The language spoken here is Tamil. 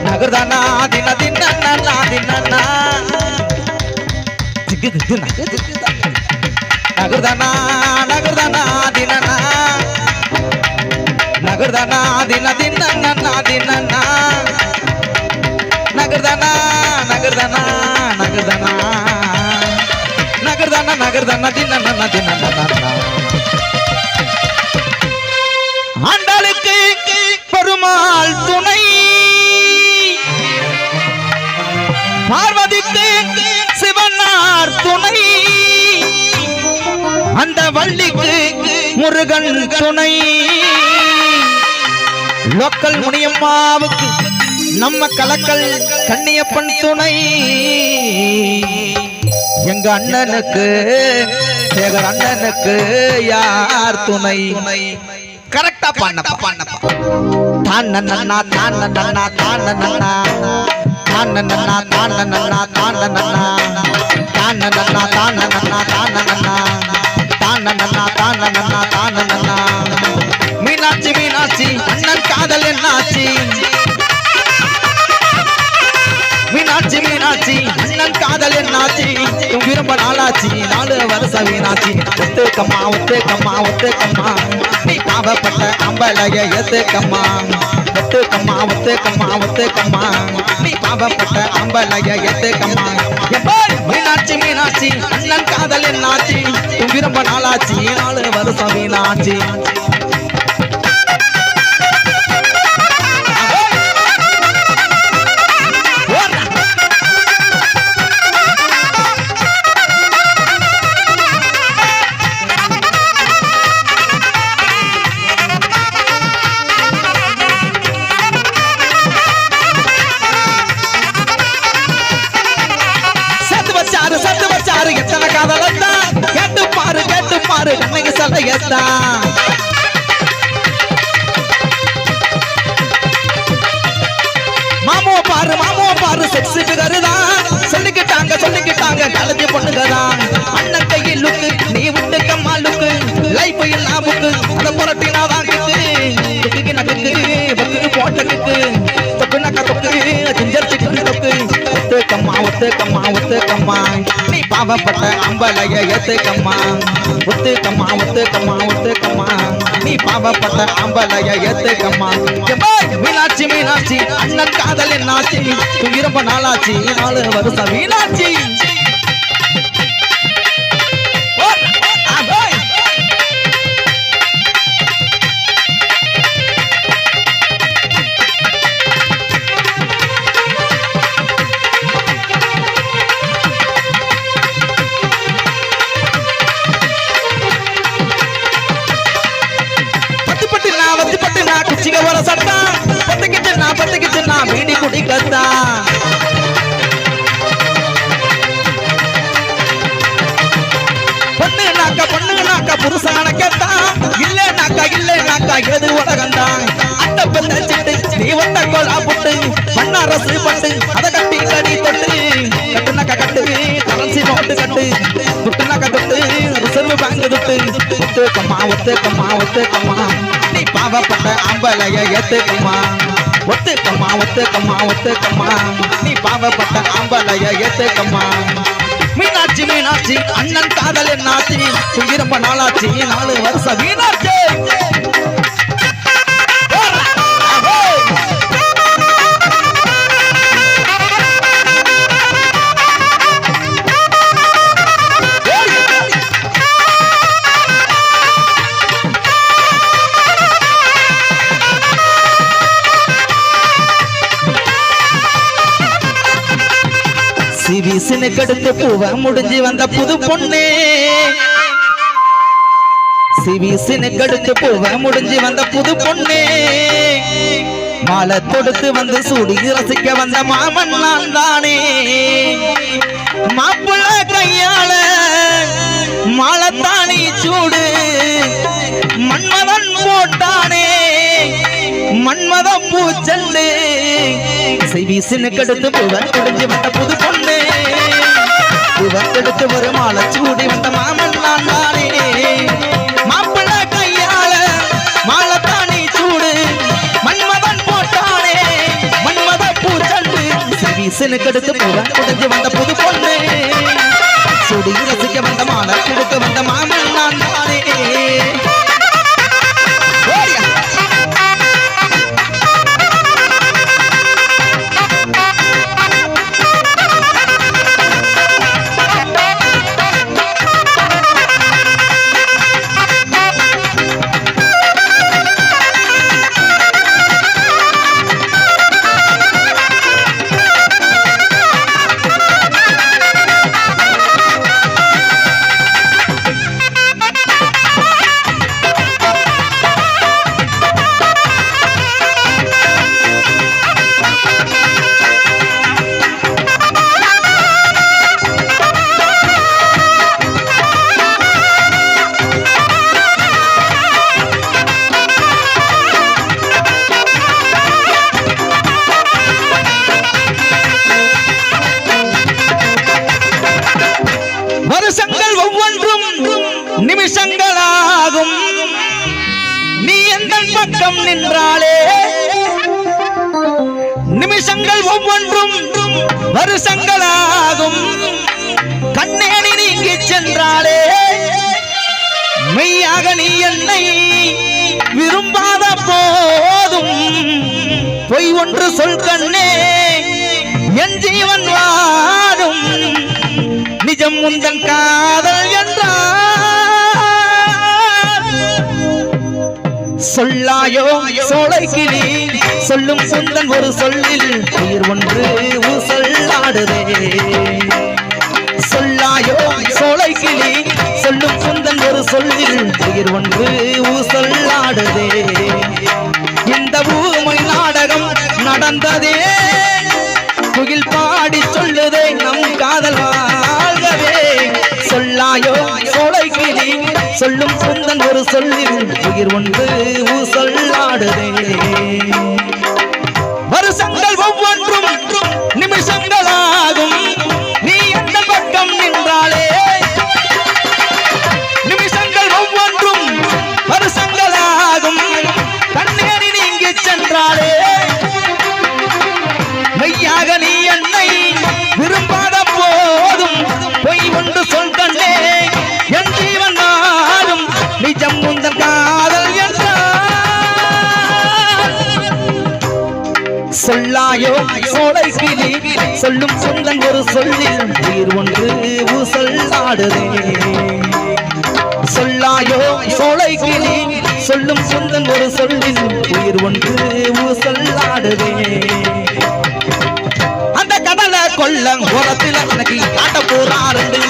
நகர்தானா தின தின தின நகர்தானா நகர்தானா தின நகர்தானா தின தின தின நகர்தானா நகர்தானா நகர்தானா நகர்தானா நகர்தானா தின தின ஆண்டாளுக்கு பெருமாள் துணை பார்வதிக்கு சிவனார் துணை அந்த வள்ளிக்கு முருகன் துணை லோக்கல் முனியம்மாவுக்கு நம்ம கலக்கல் கண்ணியப்பன் துணை எங்க அண்ணனுக்கு சேகர் அண்ணனுக்கு யார் துணை கரெக்டா பண்ணப்பா தானன்னா தானன்னா தானன்னா தானன்னா தானன்னா தானன்னா தானன்னா தானன்னா தானன்னா தானன்னா தானன்னா தானன்னா மீனாட்சி மீனாட்சி அண்ணன் காதல் என்னாச்சு மீனாட்சி மீனாட்சி அண்ணன் காதல் என்னாச்சு விரும்ப நாளாச்சு 4 வருஷம் மீனாட்சி ஒத்துக்கம்மா ஒத்துக்கம்மா ஒத்துக்கம்மா நீ பாவப்பட்ட அம்பலைய எத்துக்கம்மா ஒத்துக்கம்மா ஒத்துக்கம்மா ஒத்துக்கம்மா நீ பாவப்பட்ட அம்பலைய எத்துக்கம்மா மீனாட்சி மீனாட்சி அண்ணன் காதல் என்னாச்சு விரும்ப நாளாச்சு 4 வருஷம் மீனாட்சி எத்தனை காதலா கேட்டு பாரு கண்ணைக்கு சலையத்தா மாமோ பாரு செக்ஸுக்கு கருதான் சொல்லிக்கிட்டாங்க கலந்து பொண்ணுகதான் அண்ணன் கையில் லுக்கு நீ விட்டு கம்மா லுக்கு லைஃப் எல்லாம் புக்கு அதை புரட்டினாதான் கிக்கு நக்கு பக்கு போட்டக்கு தொக்கு நக்க தொக்கு ஜிஞ்சர் சிக்கன் தொக்கு ஒத்துக்கம்மா ஒத்துக்கம்மா ஒத்துக்கம்மா நீ பாவப்பட்ட அம்பலைய ஏத்துக்கம்மா ஒத்துக்கம்மா ஒத்துக்கம்மா ஒத்துக்கம்மா நீ பாவப்பட்ட அம்பலைய ஏத்துக்கம்மா மீனாட்சி மீனாட்சி அண்ணன் காதல் என்னாச்சு ரொம்ப நாளாச்சு 4 வருஷம் மீனாட்சி குச்சிக வர சட்டா பத்துக்கிட்டு நான் வீடி குடிக்கத்தா பொண்ணுனாக்கா புருஷான கேட்டா இல்லேனாக்கா எது உலகந்தான் அந்த பெண்ணிட்டு நீ வந்த கோலா புட்டு மண்ணரசு பட்டு அதை கட்டி கடி தொட்டு கட்டுனாக்கா கட்டு கரன்சி நோட்டு கட்டு துட்டுனாக்கா தொட்டு ரிசர்வ் பேங்க் தொட்டு ஒத்துக்கம்மா ஒத்துக்கம்மா ஒத்துக்கம்மா நீ பாவப்பட்ட அம்பலைய ஏத்துக்கம்மா ஒத்துக்கம்மா ஒத்துக்கம்மா ஒத்துக்கம்மா நீ பாவப்பட்ட அம்பலைய ஏத்துக்கம்மா மீனாட்சி மீனாட்சி அண்ணன் காதல் என்னாச்சு ரொம்ப நாளாச்சு 4 வருஷம் மீனாட்சி சிவிசினு கடுத்து பூவ முடிஞ்சு வந்த புது பொண்ணே சிவிசினு கடுத்து பூவ முடிஞ்சு வந்த புது பொண்ணே மாலை தொடுத்து வந்து சூடி ரசிக்க வந்த மாமன் நான் தானே மாப்பிள்ள கையால மாலத்தானி சூடு மன்மதன் போட்டானே மன்மத பூச்செண்டு சிவிசினு கடுத்து பூவ முடிஞ்சு வந்த புது பொண்ணே எடுத்து ஒரு மாலை சூடி வந்த மாமன் நான் தானே மாப்பிள்ள கையால மாலத்தானி சூடு மன்ன புருஷனுக்கு எடுத்து போக உடஞ்சு வந்த புது பொண்ணு சுடி ரசிக்க வந்த மாலை கொடுக்க வந்த மாமன் நான் தானே வருஷங்கள் ஒவ்வொன்றும் நிமிஷங்களாகும் நீ எந்த பக்கம் நின்றாலே நிமிஷங்கள் ஒவ்வொன்றும் வருஷங்களாகும் கண்ணேணி நீங்கி சென்றாலே மெய்யாக நீ என்னை விரும்பாத போதும் பொய் ஒன்று சொல் கண்ணே என் ஜீவன் வாடும் நிஜம் முந்தன் காதல் என்றார் சொல்லாயோ சோலைக்கிளி சொல்லும் சுந்தன் ஒரு சொல்லில் உயிர் ஒன்று ஊசல்லாடுதே சொல்லாயோ சோலைக்கிளி சொல்லும் சுந்தன் ஒரு சொல்லில் உயிர் ஒன்று ஊசல்லாடுதே இந்த ஊமை நாடகம் நடந்ததே குயில் பாடி சொல்லுதே நம் காதல் வாழ்கவே சொல்லாயோ சோலைக்கிளி சொல்லும் சுந்தன் ஒரு சொல்லில் உயிர் ஒன்று ஊசல்லாடுதே வருஷங்கள் ஒவ்வொன்றும் நிமிஷங்களாகும் நீ எந்த பக்கம் நின்றாலே நிமிஷங்கள் ஒவ்வொன்றும் வருஷங்களாகும் கண்ணேறி நீங்கி சென்றாலே மெய்யாக நீ என்னை விரும்பாத போதும் பொய் ஒன்று சொல் கண்ணே என் ஜீவன் நாடும் நிஜம் முந்தன் காதல் என்றார் சொல்லாயோ சோலைக்கிளி சொல்லும் சொந்தன் ஒரு சொல்லில் உயிர் ஒன்று ஊசல்லாடுதே சொல்லாயோ சோலைக்கிளி சொல்லும் சொந்தன் ஒரு சொல்லில் உயிர் ஒன்று ஊசல்லாடுதே அந்த கடலை கொல்ல ஓரத்தில் எனக்கு காட்ட போறாருண்டு